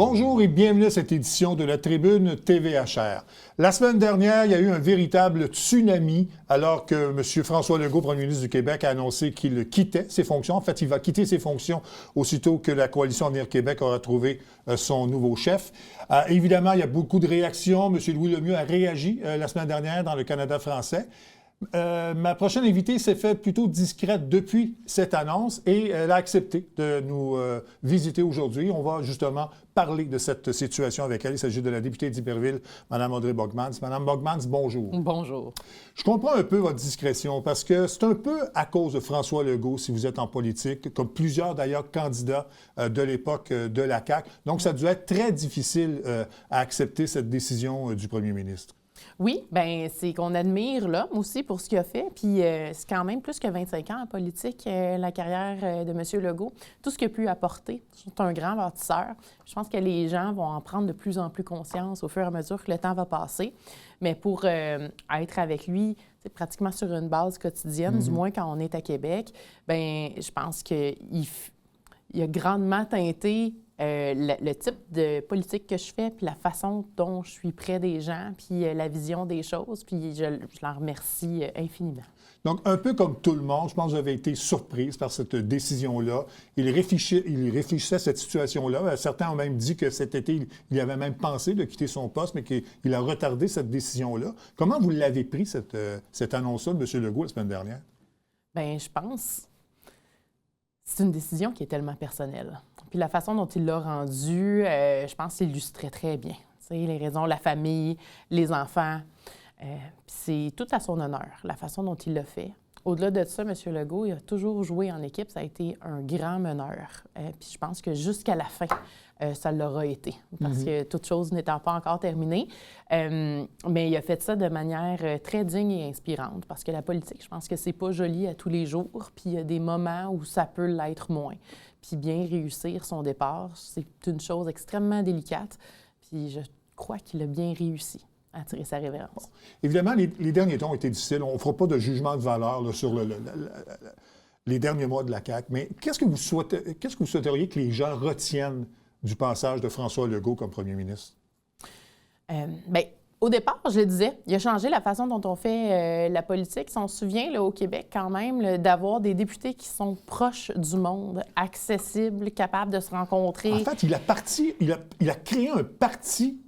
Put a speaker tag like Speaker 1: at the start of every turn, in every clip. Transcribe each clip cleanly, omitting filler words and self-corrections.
Speaker 1: Bonjour et bienvenue à cette édition de la Tribune TVHR. La semaine dernière, il y a eu un véritable tsunami alors que M. François Legault, premier ministre du Québec, a annoncé qu'il quittait ses fonctions. En fait, il va quitter ses fonctions aussitôt que la Coalition Avenir Québec aura trouvé son nouveau chef. Évidemment, il y a beaucoup de réactions. M. Louis Lemieux a réagi la semaine dernière dans le Canada français. Ma prochaine invitée s'est fait plutôt discrète depuis cette annonce et elle a accepté de nous visiter aujourd'hui. On va justement parler de cette situation avec elle. Il s'agit de la députée d'Iberville, Mme Audrey Bogmans. Mme Bogmans, bonjour.
Speaker 2: Bonjour.
Speaker 1: Je comprends un peu votre discrétion parce que c'est un peu à cause de François Legault si vous êtes en politique, comme plusieurs d'ailleurs candidats de l'époque de la CAQ. Donc, ça a dû être très difficile à accepter cette décision du premier ministre.
Speaker 2: Oui, bien, c'est qu'on admire l'homme aussi pour ce qu'il a fait. Puis c'est quand même plus que 25 ans en politique, la carrière de M. Legault. Tout ce qu'il a pu apporter, c'est un grand bâtisseur. Je pense que les gens vont en prendre de plus en plus conscience au fur et à mesure que le temps va passer. Mais pour être avec lui, c'est pratiquement sur une base quotidienne, du moins quand on est à Québec, bien, je pense qu'il a grandement teinté le type de politique que je fais, puis la façon dont je suis près des gens, puis la vision des choses, puis je l'en remercie infiniment.
Speaker 1: Donc, un peu comme tout le monde, je pense que vous avez été surprise par cette décision-là. Il réfléchissait à cette situation-là. Certains ont même dit que cet été, il avait même pensé de quitter son poste, mais qu'il a retardé cette décision-là. Comment vous l'avez pris, cette annonce-là de M. Legault la semaine dernière?
Speaker 2: Bien, je pense c'est une décision qui est tellement personnelle. Puis la façon dont il l'a rendue, je pense qu'il illustrait très bien. Tu sais, les raisons, la famille, les enfants. C'est tout à son honneur, la façon dont il l'a fait. Au-delà de ça, M. Legault, il a toujours joué en équipe. Ça a été un grand meneur. Puis je pense que jusqu'à la fin, ça l'aura été. Parce que toute chose n'étant pas encore terminée. Mais il a fait ça de manière très digne et inspirante. Parce que la politique, je pense que c'est pas joli à tous les jours. Puis il y a des moments où ça peut l'être moins. Puis bien réussir son départ, c'est une chose extrêmement délicate. Puis je crois qu'il a bien réussi à tirer sa révérence.
Speaker 1: Bon. Évidemment, les derniers temps ont été difficiles. On ne fera pas de jugement de valeur là, sur les derniers mois de la CAQ, mais qu'est-ce que vous souhaiteriez que les gens retiennent du passage de François Legault comme premier ministre?
Speaker 2: Bien, au départ, je le disais, il a changé la façon dont on fait la politique. Si on se souvient, là, au Québec, quand même, d'avoir des députés qui sont proches du monde, accessibles, capables de se rencontrer.
Speaker 1: En fait, il a créé un parti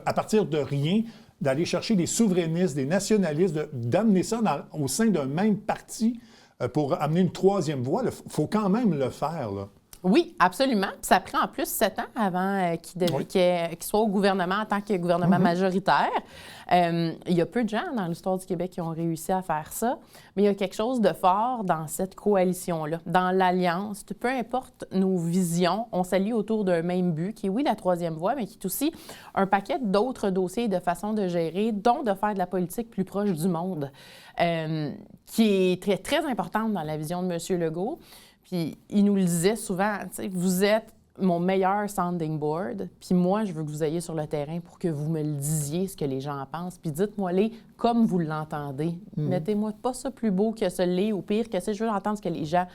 Speaker 1: à partir de rien, d'aller chercher des souverainistes, des nationalistes, d'amener ça au sein d'un même parti pour amener une troisième voie. Il faut quand même le faire, là.
Speaker 2: Oui, absolument. Puis ça prend en plus 7 ans avant qu'il soit au gouvernement en tant que gouvernement majoritaire. Il y a peu de gens dans l'histoire du Québec qui ont réussi à faire ça, mais il y a quelque chose de fort dans cette coalition-là, dans l'alliance. Peu importe nos visions, on s'allie autour d'un même but, qui est, oui, la troisième voie, mais qui est aussi un paquet d'autres dossiers de façon de gérer, dont de faire de la politique plus proche du monde, qui est très, très importante dans la vision de M. Legault. Puis il nous le disait souvent, tu sais, vous êtes mon meilleur sounding board, puis moi, je veux que vous ayez sur le terrain pour que vous me le disiez, ce que les gens en pensent, puis dites-moi-les comme vous l'entendez. Mettez-moi pas ça plus beau que ce l'est, ou pire que ça. Je veux entendre ce que les gens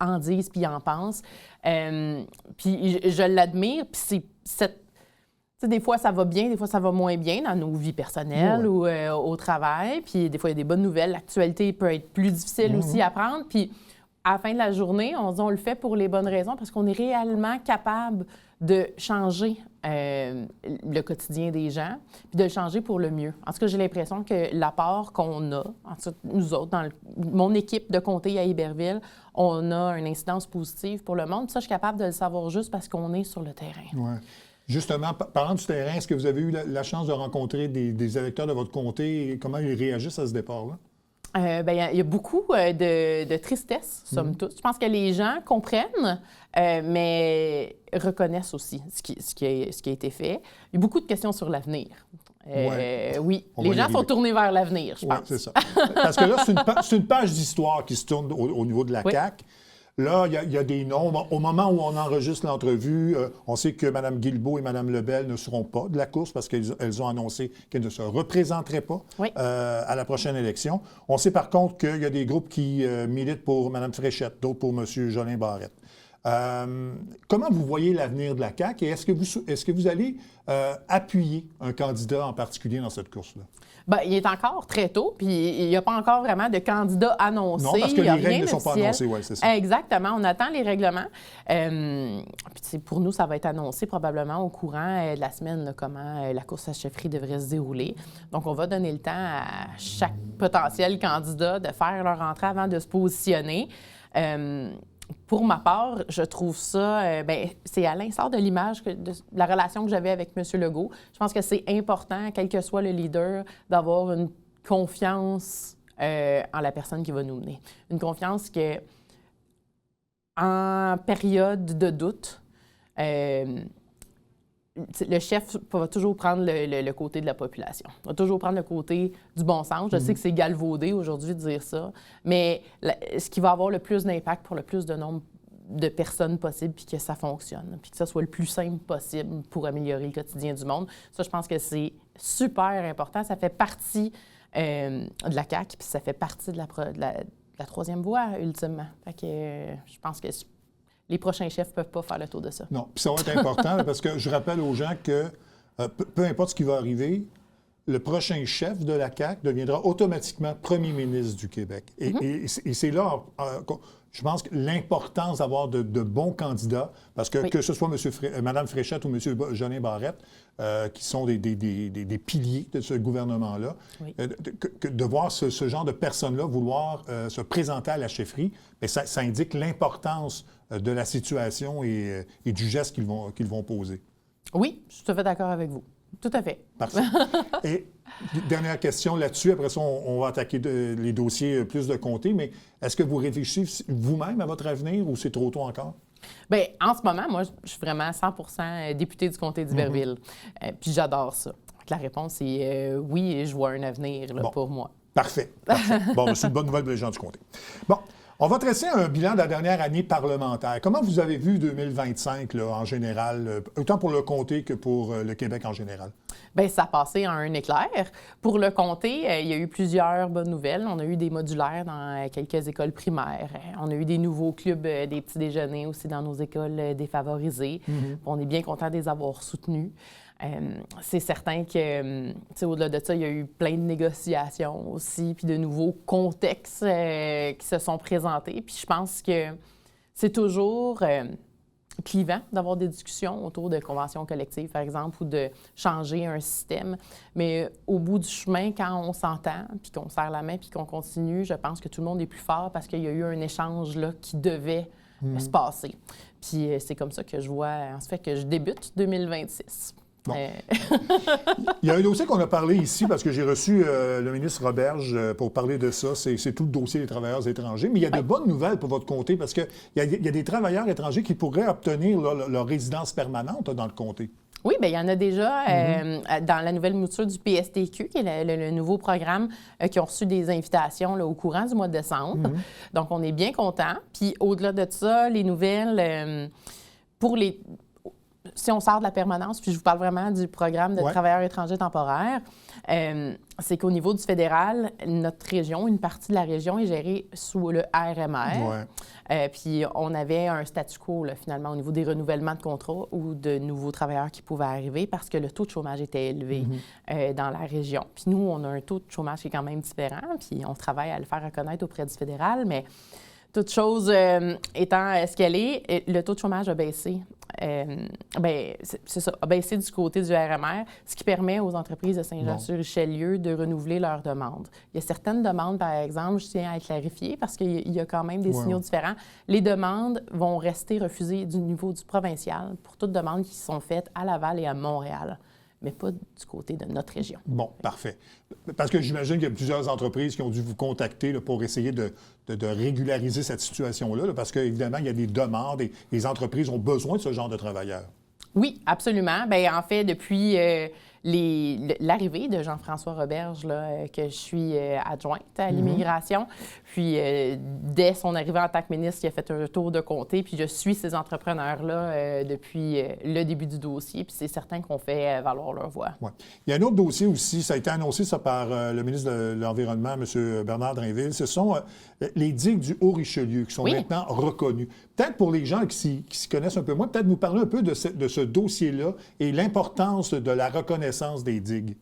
Speaker 2: en disent puis en pensent. Puis je l'admire, puis c'est cette... Tu sais, des fois, ça va bien, des fois, ça va moins bien dans nos vies personnelles ou au travail, puis des fois, il y a des bonnes nouvelles. L'actualité peut être plus difficile aussi à prendre, puis... À la fin de la journée, on se dit on le fait pour les bonnes raisons parce qu'on est réellement capable de changer le quotidien des gens puis de le changer pour le mieux. En tout cas, j'ai l'impression que l'apport qu'on a, en tout cas, nous autres, dans mon équipe de comté à Iberville, on a une incidence positive pour le monde. Puis ça, je suis capable de le savoir juste parce qu'on est sur le terrain.
Speaker 1: Ouais. Justement, parlant du terrain, est-ce que vous avez eu la chance de rencontrer des électeurs de votre comté et comment ils réagissent à ce départ-là?
Speaker 2: Bien, il y a beaucoup de tristesse, somme toute. Je pense que les gens comprennent, mais reconnaissent aussi ce qui a été fait. Il y a beaucoup de questions sur l'avenir. Oui, les gens sont tournés vers l'avenir, je pense.
Speaker 1: Oui, c'est ça. Parce que là, c'est une page d'histoire qui se tourne au niveau de la CAQ. Là, il y a des noms. Au moment où on enregistre l'entrevue, on sait que Mme Guilbeault et Mme Lebel ne seront pas de la course parce qu'elles ont annoncé qu'elles ne se représenteraient pas à la prochaine élection. On sait par contre qu'il y a des groupes qui militent pour Mme Fréchette, d'autres pour M. Jolin Barrette. Comment vous voyez l'avenir de la CAQ et est-ce que vous allez appuyer un candidat en particulier dans cette course-là?
Speaker 2: Bien, il est encore très tôt, puis il n'y a pas encore vraiment de candidat annoncé.
Speaker 1: Non, parce que les règles ne sont pas annoncées, oui, c'est ça.
Speaker 2: Exactement, on attend les règlements. Puis pour nous, ça va être annoncé probablement au courant de la semaine, là, comment la course à chefferie devrait se dérouler. Donc, on va donner le temps à chaque potentiel candidat de faire leur entrée avant de se positionner. Pour ma part, je trouve ça, c'est à l'instar de l'image, de la relation que j'avais avec M. Legault. Je pense que c'est important, quel que soit le leader, d'avoir une confiance en la personne qui va nous mener. Une confiance que, en période de doute, le chef va toujours prendre le côté de la population. Il va toujours prendre le côté du bon sens. Je sais que c'est galvaudé aujourd'hui de dire ça, mais ce qui va avoir le plus d'impact pour le plus de nombre de personnes possible, puis que ça fonctionne, puis que ça soit le plus simple possible pour améliorer le quotidien du monde. Ça, je pense que c'est super important. Ça fait partie de la CAQ, puis ça fait partie de la troisième voie, ultimement. Fait que je pense que les prochains chefs ne peuvent pas faire le tour de ça.
Speaker 1: Non, puis ça va être important parce que je rappelle aux gens que peu importe ce qui va arriver, le prochain chef de la CAQ deviendra automatiquement premier ministre du Québec. Et c'est là, je pense, que l'importance d'avoir de bons candidats, parce que ce soit Mme Fréchette ou M. Jolin Barrette, qui sont des piliers de ce gouvernement-là, de voir ce genre de personnes-là vouloir se présenter à la chefferie, bien, ça indique l'importance de la situation et du geste qu'ils vont poser.
Speaker 2: Oui, je suis tout à fait d'accord avec vous. Tout à fait.
Speaker 1: Parfait. Et dernière question là-dessus, après ça, on va attaquer les dossiers plus de comté, mais est-ce que vous réfléchissez vous-même à votre avenir ou c'est trop tôt encore?
Speaker 2: Bien, en ce moment, moi, je suis vraiment 100% députée du comté d'Iberville. Puis j'adore ça. Donc, la réponse est oui, et je vois un avenir là, pour moi.
Speaker 1: Parfait. Bon, c'est une bonne nouvelle pour les gens du comté. Bon. On va dresser un bilan de la dernière année parlementaire. Comment vous avez vu 2025 là, en général, autant pour le comté que pour le Québec en général?
Speaker 2: Bien, ça a passé en un éclair. Pour le comté, il y a eu plusieurs bonnes nouvelles. On a eu des modulaires dans quelques écoles primaires. On a eu des nouveaux clubs des petits déjeuners aussi dans nos écoles défavorisées. On est bien content de les avoir soutenus. C'est certain que, au-delà de ça, il y a eu plein de négociations aussi, puis de nouveaux contextes qui se sont présentés. Puis je pense que c'est toujours clivant d'avoir des discussions autour de conventions collectives, par exemple, ou de changer un système. Mais au bout du chemin, quand on s'entend, puis qu'on serre la main, puis qu'on continue, je pense que tout le monde est plus fort parce qu'il y a eu un échange là, qui devait se passer. Puis c'est comme ça que je vois, en fait, que je débute 2026.
Speaker 1: Bon. Il y a un dossier qu'on a parlé ici parce que j'ai reçu le ministre Roberge pour parler de ça. C'est tout le dossier des travailleurs étrangers. Mais il y a de bonnes nouvelles pour votre comté parce qu'il y a des travailleurs étrangers qui pourraient obtenir leur résidence permanente dans le comté.
Speaker 2: Oui, bien, il y en a déjà dans la nouvelle mouture du PSTQ, qui est le nouveau programme qui ont reçu des invitations là, au courant du mois de décembre. Donc, on est bien contents. Puis, au-delà de ça, les nouvelles pour les... Si on sort de la permanence, puis je vous parle vraiment du programme de travailleurs étrangers temporaires, c'est qu'au niveau du fédéral, notre région, une partie de la région est gérée sous le RMR. Puis on avait un statu quo, là, finalement, au niveau des renouvellements de contrats ou de nouveaux travailleurs qui pouvaient arriver parce que le taux de chômage était élevé dans la région. Puis nous, on a un taux de chômage qui est quand même différent, puis on travaille à le faire reconnaître auprès du fédéral, mais toute chose étant ce qu'elle est, le taux de chômage a baissé. C'est ça, a baissé du côté du RMR, ce qui permet aux entreprises de Saint-Jean-sur-Richelieu de renouveler leurs demandes. Il y a certaines demandes, par exemple, je tiens à clarifier, parce qu'il y a quand même des signaux différents. Les demandes vont rester refusées du niveau du provincial pour toutes demandes qui sont faites à Laval et à Montréal, mais pas du côté de notre région.
Speaker 1: Bon, parfait. Parce que j'imagine qu'il y a plusieurs entreprises qui ont dû vous contacter là, pour essayer de régulariser cette situation-là, là, parce qu'évidemment, il y a des demandes et les entreprises ont besoin de ce genre de travailleurs.
Speaker 2: Oui, absolument. Bien, en fait, depuis l'arrivée de Jean-François Roberge, là, que je suis adjointe à l'immigration. Puis, dès son arrivée en tant que ministre, il a fait un tour de comté. Puis, je suis ces entrepreneurs-là depuis le début du dossier. Puis, c'est certain qu'on fait valoir leur voix.
Speaker 1: Ouais. Il y a un autre dossier aussi, ça a été annoncé ça, par le ministre de l'Environnement, M. Bernard Drinville. Ce sont les digues du Haut-Richelieu qui sont maintenant reconnues. Peut-être pour les gens qui s'y connaissent un peu moins, peut-être nous parler un peu de ce dossier-là et l'importance de la reconnaissance des digues.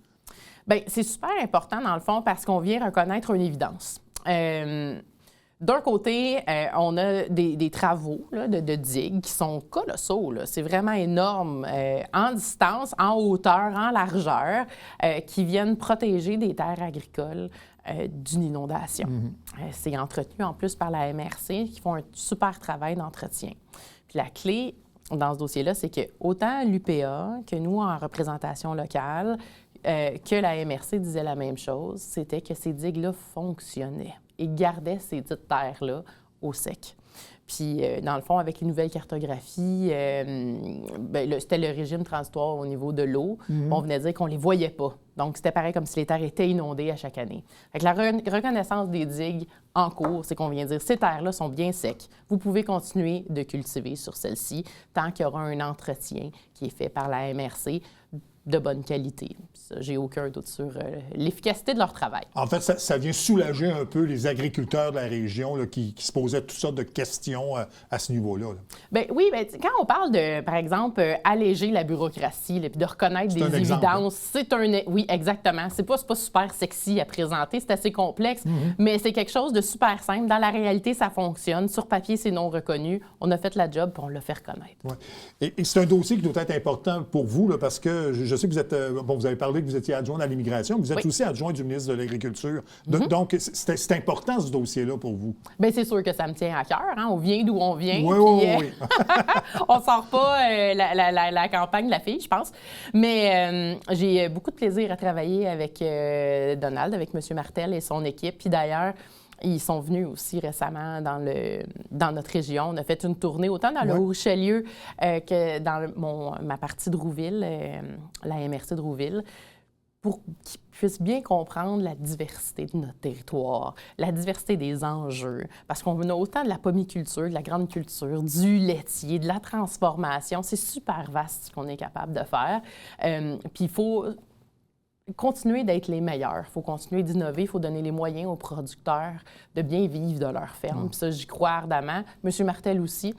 Speaker 2: Bien, c'est super important, dans le fond, parce qu'on vient reconnaître une évidence. D'un côté, on a des travaux là, de digues qui sont colossaux. C'est vraiment énorme en distance, en hauteur, en largeur, qui viennent protéger des terres agricoles d'une inondation. C'est entretenu en plus par la MRC qui font un super travail d'entretien. Puis la clé dans ce dossier-là, c'est que autant l'UPA que nous, en représentation locale, que la MRC disait la même chose, c'était que ces digues-là fonctionnaient et gardaient ces dites terres-là au sec. Puis, dans le fond, avec les nouvelles cartographies, c'était le régime transitoire au niveau de l'eau. On venait dire qu'on ne les voyait pas. Donc, c'était pareil comme si les terres étaient inondées à chaque année. Fait que la reconnaissance des digues en cours, c'est qu'on vient dire ces terres-là sont bien secs. Vous pouvez continuer de cultiver sur celles-ci tant qu'il y aura un entretien qui est fait par la MRC de bonne qualité. J'ai aucun doute sur l'efficacité de leur travail.
Speaker 1: En fait, ça vient soulager un peu les agriculteurs de la région là, qui se posaient toutes sortes de questions à ce niveau-là.
Speaker 2: Bien, oui, bien, quand on parle de, par exemple, alléger la bureaucratie puis de reconnaître des évidences, c'est un... Oui, exactement. C'est pas super sexy à présenter, c'est assez complexe, mais c'est quelque chose de super simple. Dans la réalité, ça fonctionne. Sur papier, c'est non reconnu. On a fait la job puis on l'a fait reconnaître.
Speaker 1: Ouais. Et c'est un dossier qui doit être important pour vous là, parce que je sais que vous êtes... vous avez parlé que vous étiez adjoint à l'immigration, vous êtes aussi adjoint du ministre de l'Agriculture. Donc, c'est important, ce dossier-là, pour vous. Bien,
Speaker 2: c'est sûr que ça me tient à cœur. Hein? On vient d'où on vient.
Speaker 1: Oui.
Speaker 2: On sort pas la campagne de la fille, je pense. Mais j'ai beaucoup de plaisir à travailler avec Donald, avec M. Martel et son équipe. Puis d'ailleurs, ils sont venus aussi récemment dans notre région. On a fait une tournée autant dans le Haut-Richelieu que dans ma partie de Rouville, la MRC de Rouville, pour qu'ils puissent bien comprendre la diversité de notre territoire, la diversité des enjeux. Parce qu'on a autant de la pomiculture, de la grande culture, du laitier, de la transformation. C'est super vaste ce qu'on est capable de faire. Puis il faut continuer d'être les meilleurs. Il faut continuer d'innover. Il faut donner les moyens aux producteurs de bien vivre de leur ferme. Puis ça, j'y crois ardemment. M. Martel aussi.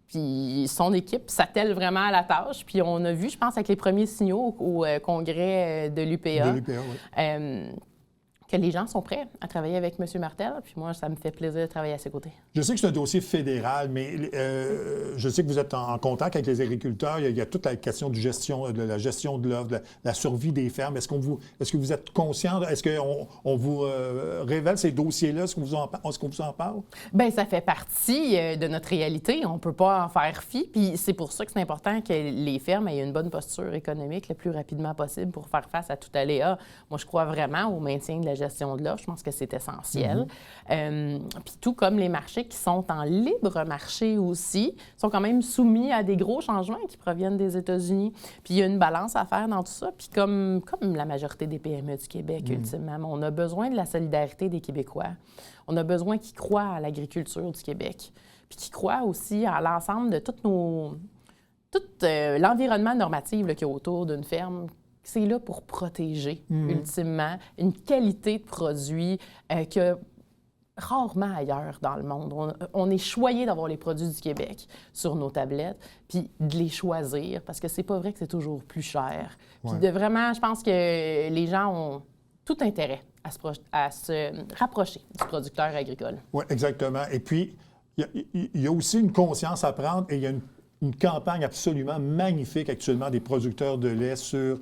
Speaker 2: Puis son équipe s'attelle vraiment à la tâche. Puis on a vu, je pense, avec les premiers signaux au congrès de l'UPA, que les gens sont prêts à travailler avec M. Martel. Puis moi, ça me fait plaisir de travailler à ses côtés.
Speaker 1: Je sais que c'est un dossier fédéral, mais je sais que vous êtes en contact avec les agriculteurs. Il y a toute la question de la gestion de l'offre, de la survie des fermes. Est-ce que vous êtes conscient? Est-ce qu'on vous révèle ces dossiers-là? Est-ce qu'on vous en parle?
Speaker 2: Bien, ça fait partie de notre réalité. On ne peut pas en faire fi. Puis c'est pour ça que c'est important que les fermes aient une bonne posture économique le plus rapidement possible pour faire face à tout aléa. Moi, je crois vraiment au maintien de la gestion de l'offre. Je pense que c'est essentiel. Puis tout comme les marchés qui sont en libre marché aussi, sont quand même soumis à des gros changements qui proviennent des États-Unis. Puis il y a une balance à faire dans tout ça. Puis comme la majorité des PME du Québec, ultimement, on a besoin de la solidarité des Québécois. On a besoin qu'ils croient à l'agriculture du Québec. Puis qu'ils croient aussi à l'ensemble de tout l'environnement normatif qu'il y a autour d'une ferme. C'est là pour protéger, ultimement, une qualité de produit que rarement ailleurs dans le monde. On est choyé d'avoir les produits du Québec sur nos tablettes, puis de les choisir, parce que c'est pas vrai que c'est toujours plus cher. Puis vraiment, je pense que les gens ont tout intérêt à se rapprocher du producteur agricole. Oui,
Speaker 1: exactement. Et puis, il y a aussi une conscience à prendre et il y a une campagne absolument magnifique actuellement des producteurs de lait sur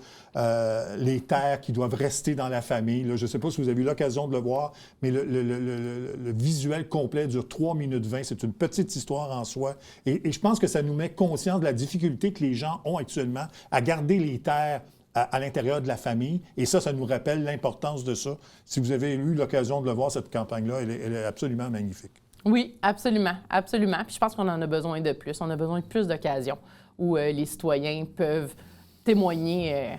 Speaker 1: les terres qui doivent rester dans la famille. Là, je ne sais pas si vous avez eu l'occasion de le voir, mais le visuel complet dure 3 minutes 20. C'est une petite histoire en soi. Et je pense que ça nous met conscience de la difficulté que les gens ont actuellement à garder les terres à l'intérieur de la famille. Et ça nous rappelle l'importance de ça. Si vous avez eu l'occasion de le voir, cette campagne-là, elle est absolument magnifique.
Speaker 2: Oui, absolument, absolument. Puis je pense qu'on en a besoin de plus. On a besoin de plus d'occasions où les citoyens peuvent témoigner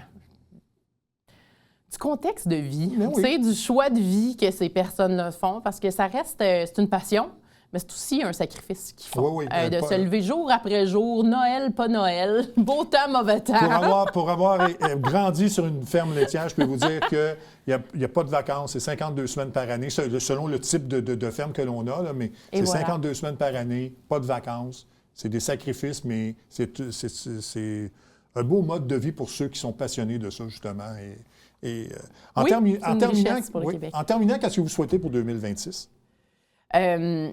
Speaker 2: du contexte de vie,
Speaker 1: Ben oui.
Speaker 2: du choix de vie que ces personnes-là font, parce que ça reste, c'est une passion, mais c'est aussi un sacrifice qu'ils font.
Speaker 1: Oui, oui,
Speaker 2: de
Speaker 1: pas-
Speaker 2: se lever jour après jour, Noël, pas Noël, beau temps, mauvais temps.
Speaker 1: Pour avoir grandi sur une ferme laitière, je peux vous dire qu'il n'y a pas de vacances. C'est 52 semaines par année, selon le type de ferme que l'on a, là, mais
Speaker 2: Et
Speaker 1: c'est
Speaker 2: voilà.
Speaker 1: 52 semaines par année, pas de vacances. C'est des sacrifices, mais c'est un beau mode de vie pour ceux qui sont passionnés de ça, justement. En
Speaker 2: Oui,
Speaker 1: terminant,
Speaker 2: c'est une richesse pour le
Speaker 1: oui,
Speaker 2: Québec.
Speaker 1: en terminant, qu'est-ce que vous souhaitez pour 2026?
Speaker 2: Je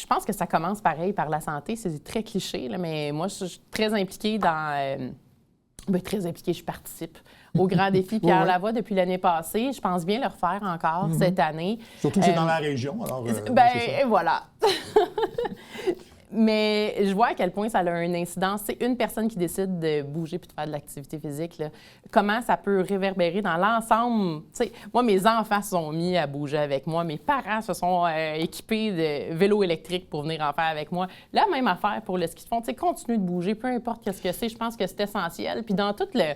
Speaker 2: pense que ça commence pareil par la santé. C'est très cliché, là, mais moi, je suis très impliquée dans... très impliquée, je participe au Grand Défi Pierre
Speaker 1: Oui.
Speaker 2: Lavoie depuis l'année passée. Je pense bien le refaire encore cette année.
Speaker 1: Surtout que c'est dans la région, alors... c'est ça.
Speaker 2: Et voilà. Mais je vois à quel point ça a une incidence. C'est une personne qui décide de bouger puis de faire de l'activité physique. Là. Comment ça peut réverbérer dans l'ensemble? Tu sais, moi, mes enfants se sont mis à bouger avec moi. Mes parents se sont équipés de vélos électriques pour venir en faire avec moi. La même affaire pour le ski de fond. Tu sais, continue de bouger, peu importe ce que c'est. Je pense que c'est essentiel. Puis dans tout le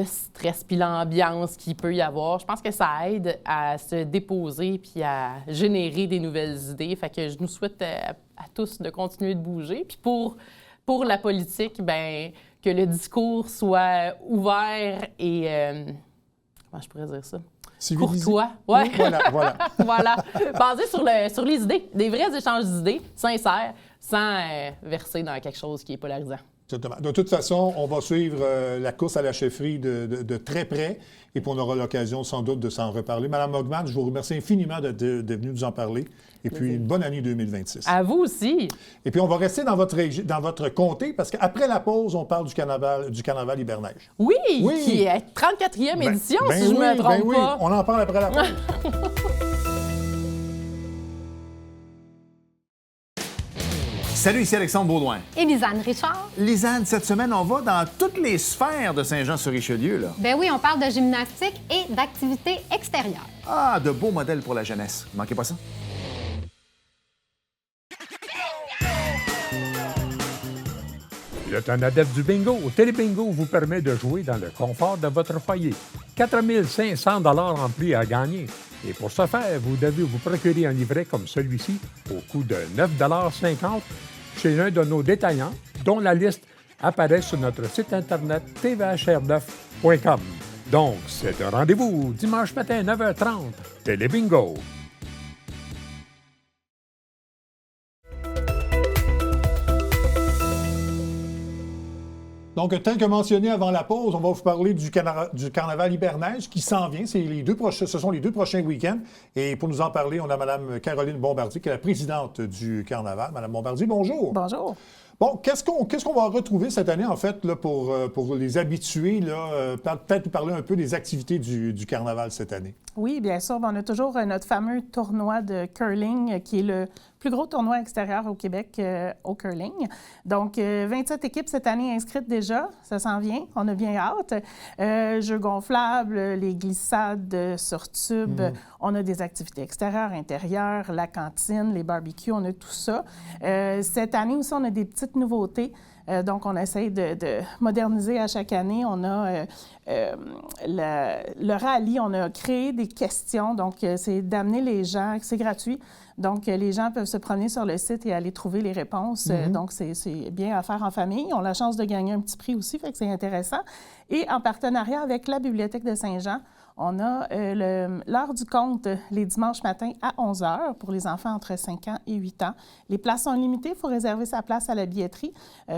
Speaker 2: stress puis l'ambiance qu'il peut y avoir, je pense que ça aide à se déposer puis à générer des nouvelles idées. Fait que je nous souhaite à tous de continuer de bouger. Puis pour la politique, ben que le discours soit ouvert et... comment je pourrais dire ça?
Speaker 1: Civilisé.
Speaker 2: Courtois. Ouais.
Speaker 1: Oui, voilà.
Speaker 2: Voilà. Basé sur les idées, des vrais échanges d'idées, sincères, sans verser dans quelque chose qui est polarisant.
Speaker 1: Exactement. De toute façon, on va suivre la course à la chefferie de très près et puis on aura l'occasion sans doute de s'en reparler. Madame Hogman, je vous remercie infiniment d'être venue nous en parler et puis une bonne année 2026.
Speaker 2: À vous aussi.
Speaker 1: Et puis on va rester dans votre comté parce qu'après la pause, on parle du carnaval Hiberneige.
Speaker 2: Oui,
Speaker 1: Oui.
Speaker 2: qui est 34e édition, si je
Speaker 1: oui,
Speaker 2: me trompe
Speaker 1: oui.
Speaker 2: pas.
Speaker 1: On en parle après la pause.
Speaker 3: Salut, ici Alexandre Baudouin.
Speaker 4: Et Lisanne Richard?
Speaker 3: Lisanne, cette semaine, on va dans toutes les sphères de Saint-Jean-sur-Richelieu, là.
Speaker 4: Ben oui, on parle de gymnastique et d'activités extérieures.
Speaker 3: Ah, de beaux modèles pour la jeunesse. Manquez pas ça.
Speaker 5: Vous êtes un adepte du bingo. Télébingo vous permet de jouer dans le confort de votre foyer. 4 500 $ en prix à gagner. Et pour ce faire, vous devez vous procurer un livret comme celui-ci au coût de 9,50 $ chez un de nos détaillants, dont la liste apparaît sur notre site internet tvhr9.com. Donc, c'est un rendez-vous dimanche matin 9h30. Télébingo.
Speaker 1: Donc, tel que mentionné avant la pause, on va vous parler du carnaval Hiberneige qui s'en vient. Ce sont les deux prochains week-ends. Et pour nous en parler, on a Mme Caroline Bombardier, qui est la présidente du carnaval. Mme Bombardier, bonjour.
Speaker 6: Bonjour.
Speaker 1: Bon, qu'est-ce qu'on va retrouver cette année, en fait, là, pour les habitués? Peut-être nous parler un peu des activités du carnaval cette année.
Speaker 6: Oui, bien sûr. On a toujours notre fameux tournoi de curling qui est le plus gros tournoi extérieur au Québec au curling. Donc, 27 équipes cette année inscrites déjà. Ça s'en vient. On a bien hâte. Jeux gonflables, les glissades sur tube. On a des activités extérieures, intérieures, la cantine, les barbecues. On a tout ça. Cette année aussi, on a des petites nouveautés. Donc, on essaie de moderniser à chaque année. On a le rallye, on a créé des questions. Donc, c'est d'amener les gens, c'est gratuit. Donc, les gens peuvent se promener sur le site et aller trouver les réponses. Donc, c'est bien à faire en famille. Ils ont la chance de gagner un petit prix aussi, fait que c'est intéressant. Et en partenariat avec la Bibliothèque de Saint-Jean, on a l'heure du conte les dimanches matins à 11 h pour les enfants entre 5 ans et 8 ans. Les places sont limitées, il faut réserver sa place à la billetterie.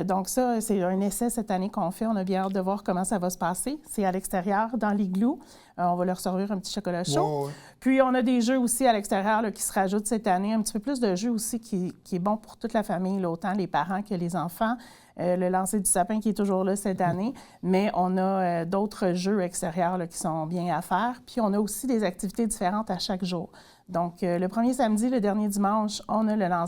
Speaker 6: Donc ça, c'est un essai cette année qu'on fait. On a bien hâte de voir comment ça va se passer. C'est à l'extérieur, dans l'igloo. On va leur servir un petit chocolat chaud.
Speaker 1: Ouais.
Speaker 6: Puis on a des jeux aussi à l'extérieur là, qui se rajoutent cette année. Un petit peu plus de jeux aussi qui est bon pour toute la famille, là, autant les parents que les enfants. Le lancer du sapin qui est toujours là cette année, mais on a d'autres jeux extérieurs là, qui sont bien à faire. Puis on a aussi des activités différentes à chaque jour. Donc, le premier samedi, le dernier dimanche, on a la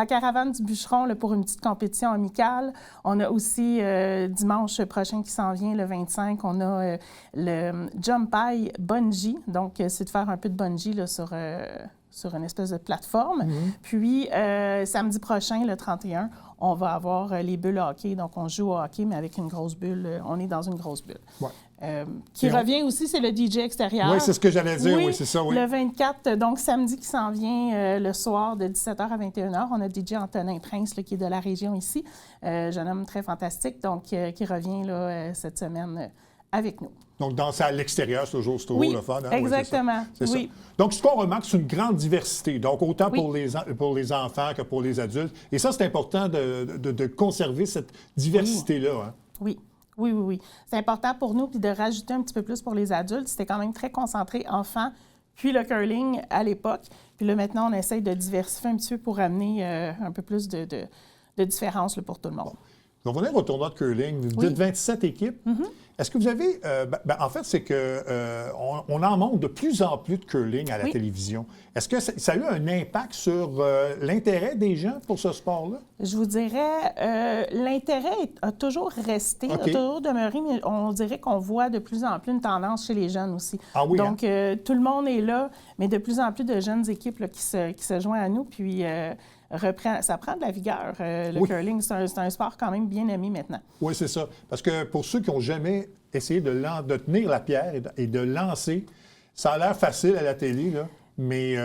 Speaker 6: caravane du bûcheron là, pour une petite compétition amicale. On a aussi dimanche prochain qui s'en vient, le 25, on a le Jump High Bungee. Donc, c'est de faire un peu de bungee là, sur sur une espèce de plateforme. Puis, samedi prochain, le 31, on va avoir les bulles hockey. Donc, on joue au hockey, mais avec une grosse bulle. On est dans une grosse bulle.
Speaker 1: Ouais.
Speaker 6: Qui revient aussi, c'est le DJ extérieur.
Speaker 1: Oui, c'est ce que j'allais dire. Oui, c'est ça, oui.
Speaker 6: Le 24, donc samedi qui s'en vient le soir de 17h à 21h. On a DJ Antonin Prince, là, qui est de la région ici. Jeune homme très fantastique, donc qui revient là, cette semaine avec nous.
Speaker 1: Donc, danser à l'extérieur, c'est toujours le fun. Hein?
Speaker 6: Exactement.
Speaker 1: Oui, c'est ça.
Speaker 6: Oui.
Speaker 1: Donc, ce qu'on remarque, c'est une grande diversité, donc autant
Speaker 6: Oui.
Speaker 1: pour les enfants que pour les adultes. Et ça, c'est important de conserver cette diversité-là. Hein?
Speaker 6: Oui. Oui, oui, oui. C'est important pour nous, puis de rajouter un petit peu plus pour les adultes. C'était quand même très concentré enfants, puis le curling à l'époque. Puis là, maintenant, on essaye de diversifier un petit peu pour amener un peu plus de différence là, pour tout le monde.
Speaker 1: On va revenir au tournoi de curling. Vous dites 27 équipes. Est-ce que vous avez... en fait, c'est qu'on en montre de plus en plus de curling à la télévision. Est-ce que ça a eu un impact sur l'intérêt des gens pour ce sport-là?
Speaker 6: Je vous dirais, l'intérêt a toujours resté, a toujours demeuré, mais on dirait qu'on voit de plus en plus une tendance chez les jeunes aussi.
Speaker 1: Ah oui,
Speaker 6: donc, tout le monde est là, mais de plus en plus de jeunes équipes là, qui se joignent à nous, puis... ça prend de la vigueur. Le curling, c'est un sport quand même bien aimé maintenant. Oui,
Speaker 1: c'est ça. Parce que pour ceux qui n'ont jamais essayé de tenir la pierre et de lancer, ça a l'air facile à la télé, là. Mais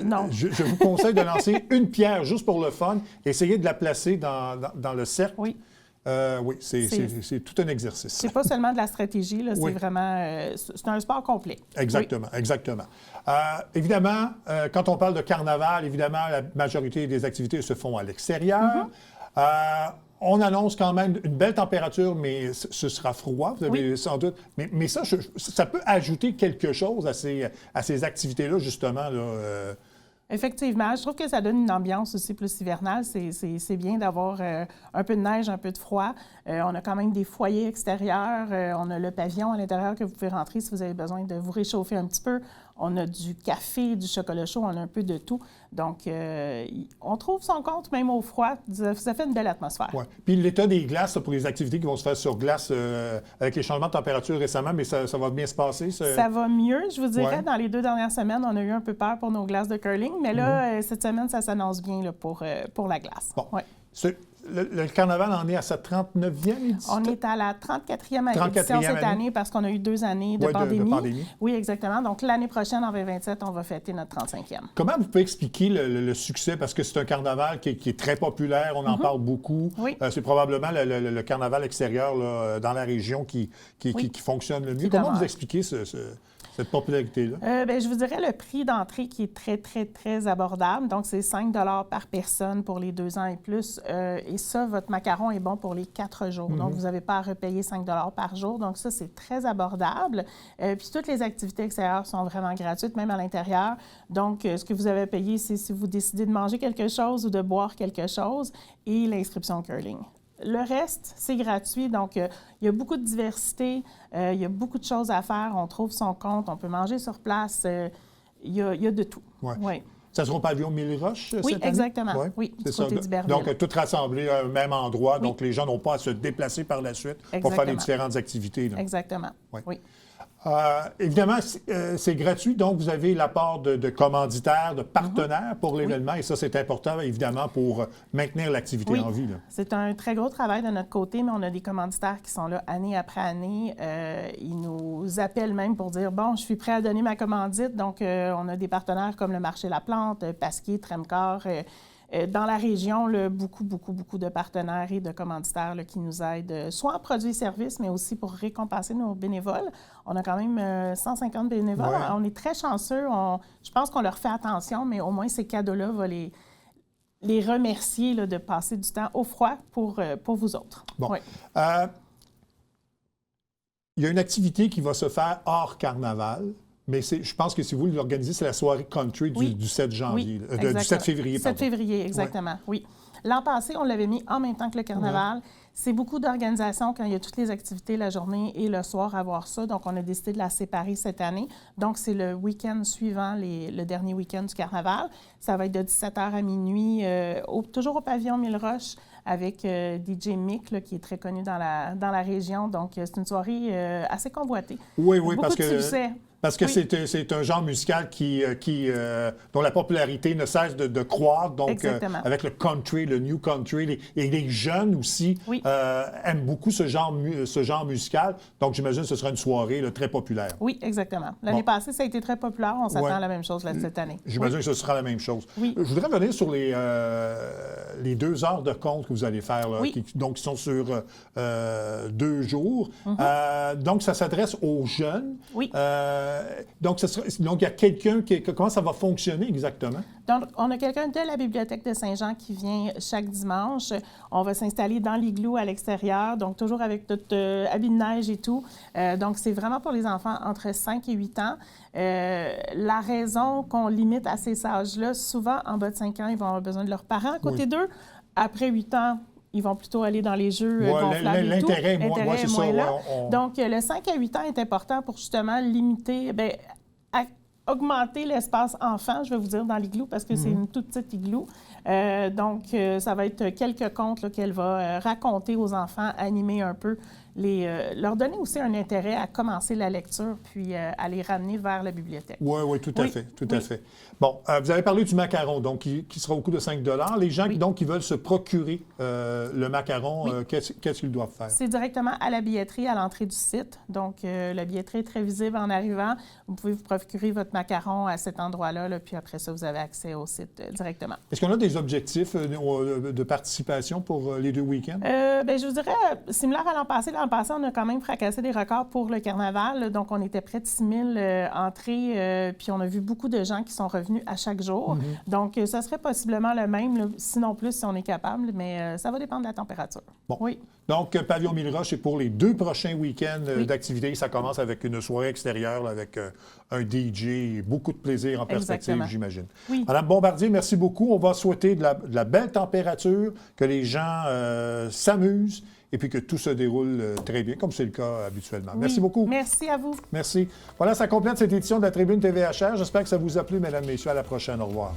Speaker 6: non.
Speaker 1: Je vous conseille de lancer une pierre juste pour le fun, essayer de la placer dans le cercle.
Speaker 6: Oui.
Speaker 1: Oui, c'est tout un exercice.
Speaker 6: C'est pas seulement de la stratégie, là, c'est vraiment... c'est un sport complet.
Speaker 1: Exactement, exactement. Évidemment, quand on parle de carnaval, évidemment, la majorité des activités se font à l'extérieur. On annonce quand même une belle température, mais ce sera froid, vous avez sans doute. Mais ça peut ajouter quelque chose à ces activités-là, justement, là,
Speaker 6: Effectivement. Je trouve que ça donne une ambiance aussi plus hivernale. C'est bien d'avoir un peu de neige, un peu de froid. On a quand même des foyers extérieurs. On a le pavillon à l'intérieur que vous pouvez rentrer si vous avez besoin de vous réchauffer un petit peu. On a du café, du chocolat chaud, on a un peu de tout. Donc, on trouve son compte même au froid. Ça fait une belle atmosphère.
Speaker 1: Oui. Puis l'état des glaces, là, pour les activités qui vont se faire sur glace avec les changements de température récemment, mais ça va bien se passer?
Speaker 6: Ça va mieux, je vous dirais. Dans les 2 dernières semaines, on a eu un peu peur pour nos glaces de curling, mais là, cette semaine, ça s'annonce bien là, pour la glace.
Speaker 1: Bon.
Speaker 6: Ouais.
Speaker 1: Le carnaval en est à sa 39e édition?
Speaker 6: On est à la 34e édition cette année parce qu'on a eu 2 années de pandémie. Oui, exactement. Donc, l'année prochaine, en 2027, on va fêter notre 35e.
Speaker 1: Comment vous pouvez expliquer le succès? Parce que c'est un carnaval qui est très populaire, on en parle beaucoup.
Speaker 6: Oui.
Speaker 1: C'est probablement le carnaval extérieur là, dans la région qui fonctionne le mieux. Comment vous expliquez cette popularité-là?
Speaker 6: Je vous dirais le prix d'entrée qui est très, très, très abordable. Donc, c'est 5 $ par personne pour les 2 ans et plus. Et ça, votre macaron est bon pour les 4 jours. Donc, vous n'avez pas à repayer 5 $ par jour. Donc, ça, c'est très abordable. Puis, toutes les activités extérieures sont vraiment gratuites, même à l'intérieur. Donc, ce que vous avez payé, c'est si vous décidez de manger quelque chose ou de boire quelque chose et l'inscription curling. Le reste, c'est gratuit, donc il y a beaucoup de diversité, il y a beaucoup de choses à faire, on trouve son compte, on peut manger sur place, il y a de tout.
Speaker 1: Ouais.
Speaker 6: Oui.
Speaker 1: Ça sera au pavillon Mille-Roches cette année?
Speaker 6: Exactement.
Speaker 1: Ouais.
Speaker 6: Oui,
Speaker 1: c'est
Speaker 6: du côté d'Iberville.
Speaker 1: Donc, tout rassemblé à un même endroit, donc les gens n'ont pas à se déplacer par la suite pour faire les différentes activités. Là.
Speaker 6: Exactement, oui.
Speaker 1: Évidemment, c'est gratuit, donc vous avez l'apport de commanditaires, de partenaires pour l'événement, et ça, c'est important, évidemment, pour maintenir l'activité en vie. Là.
Speaker 6: C'est un très gros travail de notre côté, mais on a des commanditaires qui sont là année après année. Ils nous appellent même pour dire, bon, je suis prêt à donner ma commandite. Donc, on a des partenaires comme le Marché La Plante, Pasquier, Tremcar. Dans la région, là, beaucoup de partenaires et de commanditaires là, qui nous aident, soit en produits et services, mais aussi pour récompenser nos bénévoles. On a quand même 150 bénévoles.
Speaker 1: Ouais.
Speaker 6: On est très chanceux. Je pense qu'on leur fait attention, mais au moins ces cadeaux-là vont les remercier là, de passer du temps au froid pour vous autres.
Speaker 1: Bon.
Speaker 6: Oui.
Speaker 1: Il y a une activité qui va se faire hors carnaval. Mais je pense que si vous l'organisez, c'est la soirée country du 7 janvier, du 7 février.
Speaker 6: 7 février, exactement, oui. L'an passé, on l'avait mis en même temps que le carnaval. C'est beaucoup d'organisations quand il y a toutes les activités la journée et le soir à voir ça. Donc, on a décidé de la séparer cette année. Donc, c'est le week-end suivant, le dernier week-end du carnaval. Ça va être de 17h à minuit, toujours au pavillon Mille-Roches, avec DJ Mick, là, qui est très connu dans la région. Donc, c'est une soirée assez convoitée.
Speaker 1: Oui,
Speaker 6: beaucoup
Speaker 1: parce
Speaker 6: de
Speaker 1: que...
Speaker 6: succès.
Speaker 1: Parce que
Speaker 6: Oui.
Speaker 1: c'est un genre musical dont la popularité ne cesse de croître. Donc,
Speaker 6: Exactement.
Speaker 1: avec le country, le new country, et les jeunes aussi
Speaker 6: Oui.
Speaker 1: aiment beaucoup ce genre musical. Donc, j'imagine que ce sera une soirée là, très populaire.
Speaker 6: Oui, exactement. L'année
Speaker 1: Bon.
Speaker 6: passée, ça a été très populaire. On s'attend
Speaker 1: Ouais.
Speaker 6: à la même chose cette année.
Speaker 1: J'imagine
Speaker 6: Oui.
Speaker 1: que ce sera la même chose.
Speaker 6: Oui.
Speaker 1: Je voudrais revenir sur les 2 heures de compte que vous allez faire, là,
Speaker 6: Oui.
Speaker 1: qui sont sur 2 jours. Donc, ça s'adresse aux jeunes.
Speaker 6: Oui.
Speaker 1: Donc, il y a quelqu'un comment ça va fonctionner exactement?
Speaker 6: Donc, on a quelqu'un de la Bibliothèque de Saint-Jean qui vient chaque dimanche. On va s'installer dans l'igloo à l'extérieur, donc toujours avec notre habit de neige et tout. Donc, c'est vraiment pour les enfants entre 5 et 8 ans. La raison qu'on limite à ces âges-là, souvent, en bas de 5 ans, ils vont avoir besoin de leurs parents à côté d'eux. Après 8 ans, ils vont plutôt aller dans les jeux gonflables et tout.
Speaker 1: L'intérêt est moins, c'est ça.
Speaker 6: là.
Speaker 1: Ouais,
Speaker 6: Donc, le 5 à 8 ans est important pour justement limiter, augmenter l'espace enfant, je vais vous dire, dans l'igloo, parce que c'est une toute petite igloo. Donc, ça va être quelques contes là, qu'elle va raconter aux enfants, animer un peu, leur donner aussi un intérêt à commencer la lecture, puis à les ramener vers la bibliothèque.
Speaker 1: Oui, tout à fait, tout à fait. Bon, vous avez parlé du macaron, donc qui sera au coût de 5 $. Les gens qui veulent se procurer le macaron, qu'est-ce qu'ils doivent faire?
Speaker 6: C'est directement à la billetterie, à l'entrée du site. Donc, la billetterie est très visible en arrivant. Vous pouvez vous procurer votre macaron à cet endroit-là, là, puis après ça, vous avez accès au site directement.
Speaker 1: Est-ce qu'on a des objectifs de participation pour les 2 week-ends?
Speaker 6: Je vous dirais, similaire à l'an passé. L'an passé, on a quand même fracassé des records pour le carnaval. Donc, on était près de 6 000 entrées, puis on a vu beaucoup de gens qui sont revenus à chaque jour. Donc, ça serait possiblement le même, là, sinon plus si on est capable, mais ça va dépendre de la température.
Speaker 1: Bon.
Speaker 6: Oui.
Speaker 1: Donc, Pavillon Mille-Roches, c'est pour les 2 prochains week-ends d'activité. Ça commence avec une soirée extérieure là, avec un DJ et beaucoup de plaisir en perspective,
Speaker 6: Exactement.
Speaker 1: j'imagine.
Speaker 6: Oui.
Speaker 1: Madame Bombardier, merci beaucoup. On va souhaiter de la belle température, que les gens s'amusent et puis que tout se déroule très bien, comme c'est le cas habituellement.
Speaker 6: Oui.
Speaker 1: Merci beaucoup.
Speaker 6: Merci à vous.
Speaker 1: Merci. Voilà, ça complète cette édition de la Tribune TVHR. J'espère que ça vous a plu, mesdames, messieurs. À la prochaine. Au revoir.